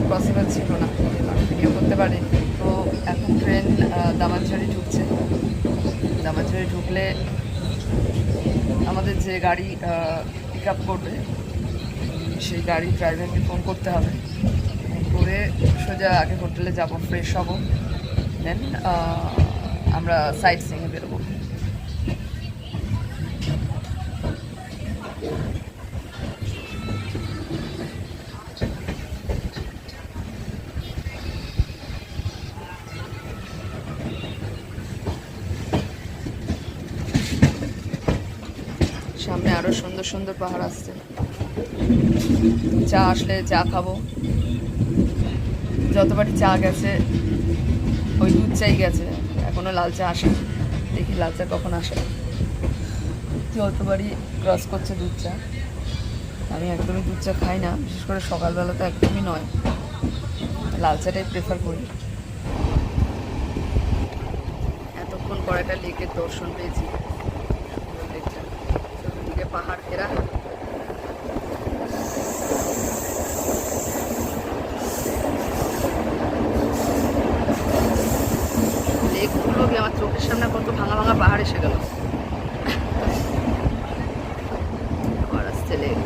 Possible ছিল না video করতে পারে। তো এখন ট্রেন দামানছড়ি ঢুকছে। দামানছড়ি ঢুকলে আমাদের যে গাড়ি পিক আপ করবে সেই গাড়ি ড্রাইভারকে ফোন করতে হবে, ফোন করে সোজা আগে হোটেলে যাব, ফ্রেশ হব, দেন আমরা সাইট সিইংয়ে বেরোবো। সামনে আরও সুন্দর সুন্দর পাহাড় আসছে। চা আসলে চা খাবো। যতবারই চা গেছে ওই দুধ চাই গেছে, এখনও লাল চা আসে, দেখি লাল চা কখন আসে। যতবারই ক্রস করছে দুধ চা। আমি একদমই দুধ চা খাই না, বিশেষ করে সকালবেলা তো একদমই নয়, লাল চাটাই প্রেফার করি। এতক্ষণ পর একটা লেকের দর্শন পেয়েছি, চতুর্দিকে পাহাড় ঘেরা। লেকগুলো আমার চোখের সামনে কত ভাঙা ভাঙা পাহাড় এসে গেল। আবার আসছে লেক।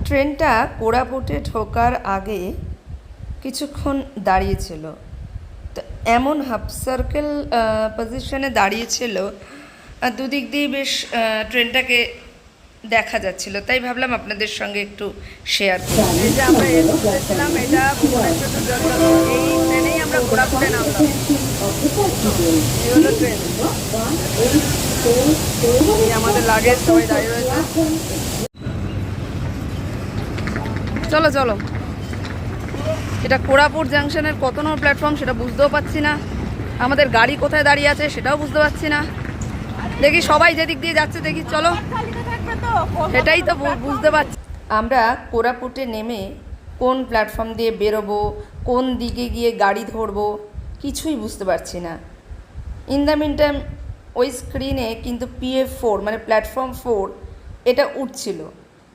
ট্রেনটা কোরাপুটে ঢোকার আগে কিছুক্ষণ দাঁড়িয়েছিল, তো এমন হাফ সার্কেল পজিশনে দাঁড়িয়েছিল, দুদিক দিয়ে বেশ ট্রেনটাকে দেখা যাচ্ছিল, তাই ভাবলাম আপনাদের সঙ্গে একটু শেয়ার করি। এই যে আমরা এসেছিলাম, এটা ভুবনেশ্বর টু জলপাইগুড়ি, এই ট্রেনেই আমরা কোরাপুটে নামলাম। এই হলো ট্রেন, আমাদের লাগেজ সবাই দাঁড়িয়ে রয়েছে। চলো চলো, এটা কোরাপুট জাংশনের কত নম্বর প্ল্যাটফর্ম সেটা বুঝতেও পারছি না, আমাদের গাড়ি কোথায় দাঁড়িয়ে আছে সেটাও বুঝতে পারছি না। দেখি সবাই যেদিক দিয়ে যাচ্ছে দেখি, চলো, এটাই তো বুঝতে পারছি। আমরা কোরাপুটে নেমে কোন প্ল্যাটফর্ম দিয়ে বেরোবো, কোন দিকে গিয়ে গাড়ি ধরবো, কিছুই বুঝতে পারছি না। ইন দ্য মিন টাইম ওই স্ক্রিনে কিন্তু PF4 মানে প্ল্যাটফর্ম 4 এটা উঠছিল,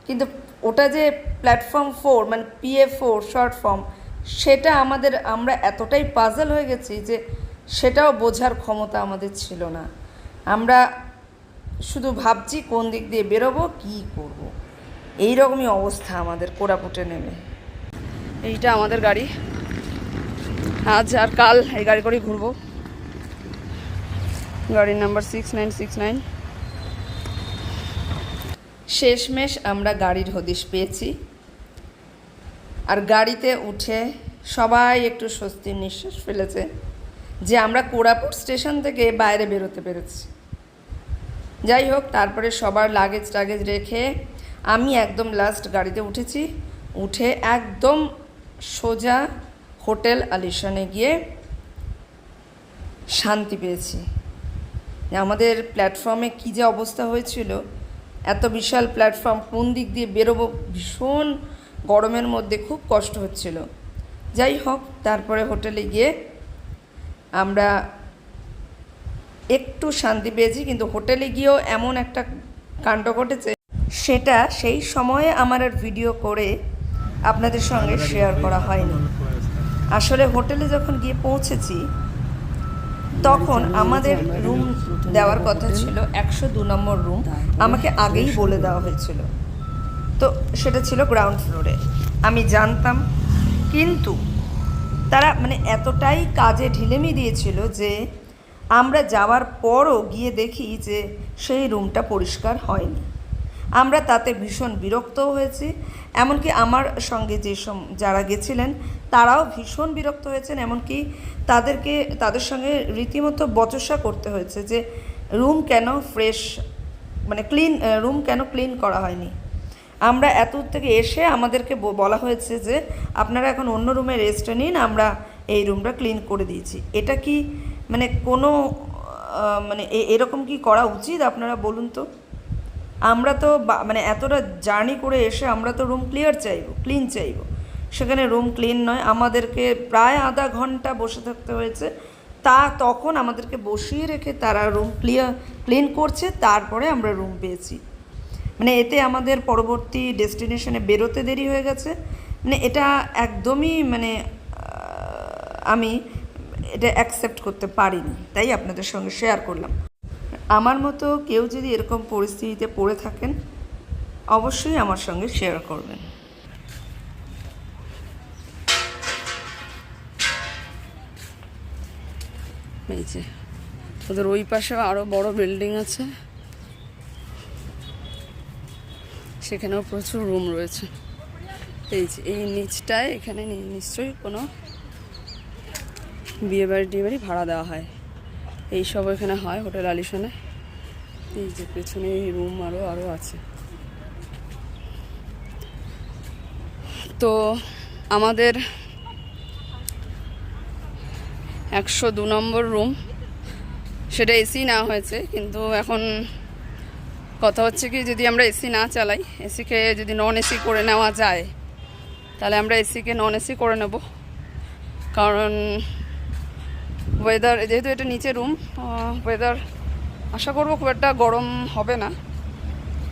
কিন্তু ওটা যে প্ল্যাটফর্ম 4 মানে PF4 শর্ট ফর্ম, সেটা আমরা এতটাই পাজল হয়ে গেছি যে সেটাও বোঝার ক্ষমতা আমাদের ছিল না। আমরা শুধু ভাবছি কোন দিক দিয়ে বেরোবো, কী করব। এইরকমই অবস্থা আমাদের কোরাপুটে নেমে। এইটা আমাদের গাড়ি, আজ আর কাল এই গাড়ি করেই ঘুরবো। গাড়ির নাম্বার 6969। শেষমেশ আমরা গাড়ির হদিশ পেয়েছি, আর গাড়িতে উঠে সবাই একটু স্বস্তির নিঃশ্বাস ফেলেছে যে আমরা কোরাপুট স্টেশন থেকে বাইরে বেরোতে পেরেছি। যাই হোক, তারপরে সবার লাগেজ টাগেজ রেখে আমি একদম লাস্ট গাড়িতে উঠেছি, উঠে একদম সোজা হোটেল আলিশানে গিয়ে শান্তি পেয়েছি। আমাদের প্ল্যাটফর্মে কী যে অবস্থা হয়েছিল, এত বিশাল প্ল্যাটফর্ম, কোন দিক দিয়ে বেরোবো, ভীষণ গরমের মধ্যে খুব কষ্ট হচ্ছিল। যাই হোক, তারপরে হোটেলে গিয়ে আমরা একটু শান্তি পেয়েছি, কিন্তু হোটেলে গিয়েও এমন একটা কাণ্ড ঘটেছে, সেটা সেই সময়ে আমার আর ভিডিও করে আপনাদের সঙ্গে শেয়ার করা হয়নি। আসলে হোটেলে যখন গিয়ে পৌঁছেছি তখন আমাদের রুম দেওয়ার কথা ছিল 102 নম্বর রুম, আমাকে আগেই বলে দেওয়া হয়েছিল, তো সেটা ছিল গ্রাউন্ড ফ্লোরে। আমি জানতাম, কিন্তু তারা মানে এতটাই কাজে ঢিলেমি দিয়েছিল যে আমরা যাওয়ার পরও গিয়ে দেখি যে সেই রুমটা পরিষ্কার হয়নি। আমরা তাতে ভীষণ বিরক্তও হয়েছি, এমনকি আমার সঙ্গে যারা গেছিলেন তারাও ভীষণ বিরক্ত হয়েছেন, এমনকি তাদের সঙ্গে রীতিমতো বচসা করতে হয়েছে যে রুম কেন ফ্রেশ মানে রুম কেন ক্লিন করা হয়নি। আমরা এত থেকে এসে আমাদেরকে বলা হয়েছে যে আপনারা এখন অন্য রুমে রেস্ট নিন, আমরা এই রুমটা ক্লিন করে দিয়েছি। এটা কি মানে কোনো মানে এরকম কি করা উচিত আপনারা বলুন তো? আমরা তো মানে এতটা জার্নি করে এসে আমরা তো রুম ক্লিন চাইবো। সেখানে রুম ক্লিন নয়, আমাদেরকে প্রায় আধা ঘন্টা বসে থাকতে হয়েছে। তখন আমাদেরকে বসিয়ে রেখে তারা রুম ক্লিন করছে, তারপরে আমরা রুম পেয়েছি। মানে এতে আমাদের পরবর্তী ডেস্টিনেশনে বেরোতে দেরি হয়ে গেছে। মানে এটা একদমই মানে আমি এটা অ্যাকসেপ্ট করতে পারিনি, তাই আপনাদের সঙ্গে শেয়ার করলাম। আমার মতো কেউ যদি এরকম পরিস্থিতিতে পড়ে থাকেন, অবশ্যই আমার সঙ্গে শেয়ার করবেন। এই যে ওদের ওই পাশে আরও বড় বিল্ডিং আছে, সেখানেও প্রচুর রুম রয়েছে। এই যে এই নিচটায়, এখানে নিশ্চয়ই কোনো বিয়েবাড়ি ভাড়া দেওয়া হয়, এই সব এখানে হয় হোটেল আলিশানে। এই যে পেছনে এই রুম আরও আছে। তো আমাদের 102 নম্বর রুম, সেটা এসি না হয়েছে, কিন্তু এখন কথা হচ্ছে কি, যদি আমরা এসি না চালাই, এসিকে যদি নন এসি করে নেওয়া যায়, তাহলে আমরা এসিকে নন এসি করে নেব। কারণ ওয়েদার, যেহেতু এটা নিচে রুম, ওয়েদার আশা করবো খুব একটা গরম হবে না।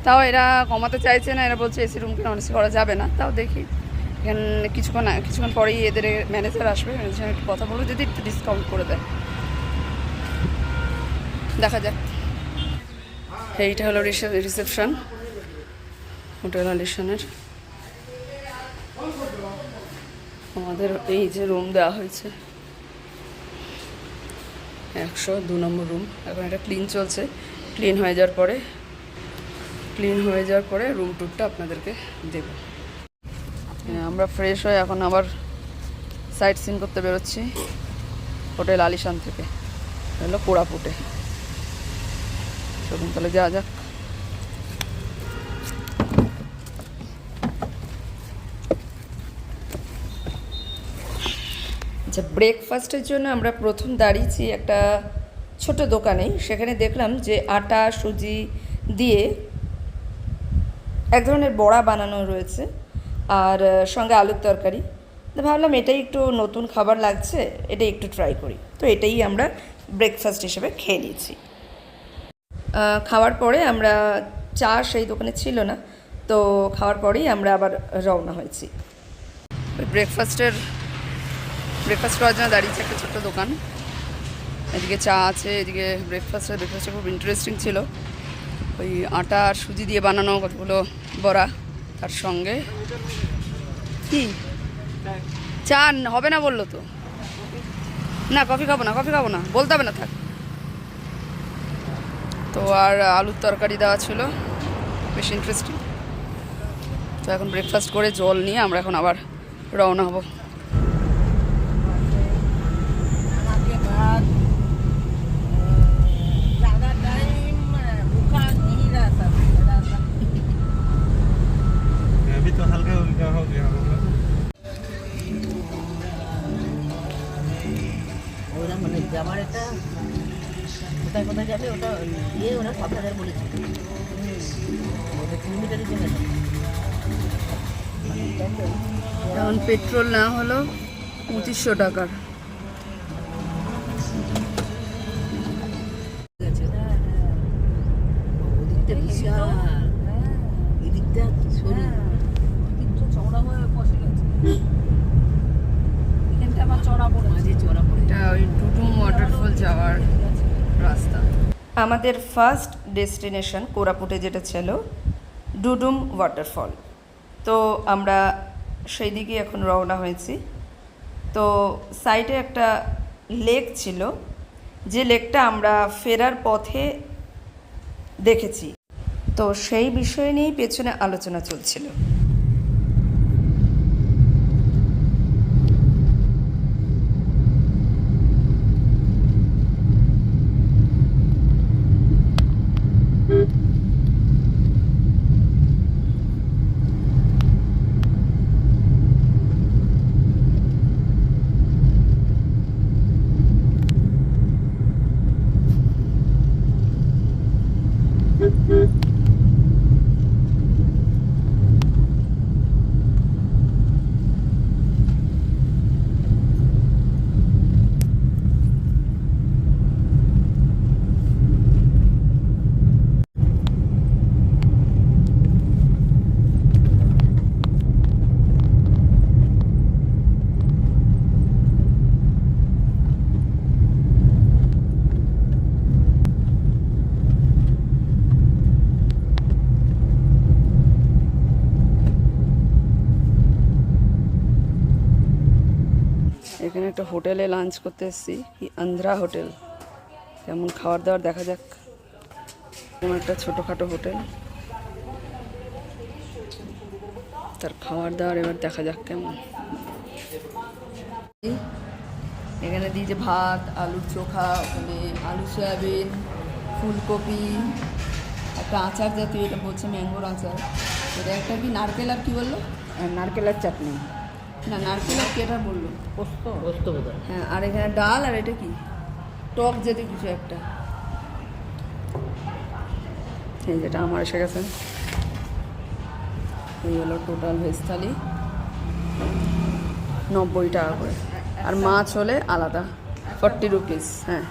তাও এরা কমাতে চাইছে না, এরা বলছে এসি রুমকে নন এসি করা যাবে না। তাও দেখি, এখানে কিছুক্ষণ পরেই এদের ম্যানেজার আসবে, ম্যানেজার একটু কথা বলবো, যদি একটু ডিসকাউন্ট করে দেয়, দেখা যাক। এইটা হলো রিসেপশন হোটেল আলিশানের। আমাদের এই যে রুম দেওয়া হয়েছে 102 নম্বর রুম, এখন এটা ক্লিন চলছে। ক্লিন হয়ে যাওয়ার পরে রুম ট্যুরটা আপনাদেরকে দেব। আমরা ফ্রেশ হয়ে এখন আবার সাইট সিন করতে বেরোচ্ছি হোটেল আলিশান থেকে, হলো কোরাপুটে। চলুন তাহলে যাওয়া যাক। আচ্ছা, ব্রেকফাস্টের জন্য আমরা প্রথম দাঁড়িয়েছি একটা ছোট দোকানে। সেখানে দেখলাম যে আটা সুজি দিয়ে এক ধরনের বড়া বানানো রয়েছে, আর সঙ্গে আলুর তরকারি। তো ভাবলাম এটাই একটু নতুন খাবার লাগছে, এটাই একটু ট্রাই করি। তো এটাই আমরা ব্রেকফাস্ট হিসেবে খেয়ে নিয়েছি। খাওয়ার পরে আমরা চা সেই দোকানে ছিল না, তো খাওয়ার পরেই আমরা আবার রওনা হয়েছি। ওই ব্রেকফাস্ট করার জন্য দাঁড়িয়েছে একটা ছোট্ট দোকান। এদিকে চা আছে, এদিকে ব্রেকফাস্টটা খুব ইন্টারেস্টিং ছিল। ওই আটা আর সুজি দিয়ে বানানো কতগুলো বড়া, তার সঙ্গে কি চা হবে না বললো তো, না কফি খাবো না বলতে হবে না, থাক। তো আর আলুর তরকারি দেওয়া ছিল, বেশ ইন্টারেস্টিং। তো এখন ব্রেকফাস্ট করে জল নিয়ে আমরা এখন আবার রওনা হব। ওরা মানে যাবার একটা কোথায় যাবে ওটা ওরা 7,000 বলেছে, ওটা কিলোমিটারের জন্য। এখন পেট্রোল না হলো 2500 টাকার। ওদিকটা বিশাল, এদিকটা সরু, ওদিকটা চওড়া হয়ে বসে গেছে, এখানটা আবার চড়া পড়ে, মাঝে চড়া পড়ে। এটা ওই ডুডুম ওয়াটারফল যাওয়ার রাস্তা। আমাদের ফার্স্ট ডেস্টিনেশন কোরাপুটে যেটা ছিল ডুডুম ওয়াটারফল। তো আমরা সেই দিকে এখন রওনা হয়েছি। তো সাইডে একটা লেক ছিল, যে লেকটা আমরা ফেরার পথে দেখেছি। তো সেই বিষয় নিয়েই পেছনে আলোচনা চলছিল। একটা হোটেলে লাঞ্চ করতে এসেছি, আন্ধ্রা হোটেল। কেমন খাবার দাবার দেখা যাক। এরকম একটা ছোটোখাটো হোটেল, তার খাবার দাবার এবার দেখা যাক কেমন। এখানে দিয়েছে ভাত, আলুর চোখা, ওখানে আলু সয়াবিন, ফুলকপি, একটা আচার জাতীয়, এটা বলছে ম্যাঙ্গোর আচার। এটা একটা কি নারকেল আর কি বললো, নারকেলের চাটনি, না নারকেল আর কি এটা বললো, পোস্ত পোস্ত বোধ হয়। হ্যাঁ। আর এখানে ডাল, আর এটা কি টক জাতীয় কিছু একটা। এই যেটা আমার এসে গেছে, এই হলো টোটাল ভেজ থালি, 90 টাকা করে। আর মাছ হলে আলাদা 40 রুপিস। হ্যাঁ।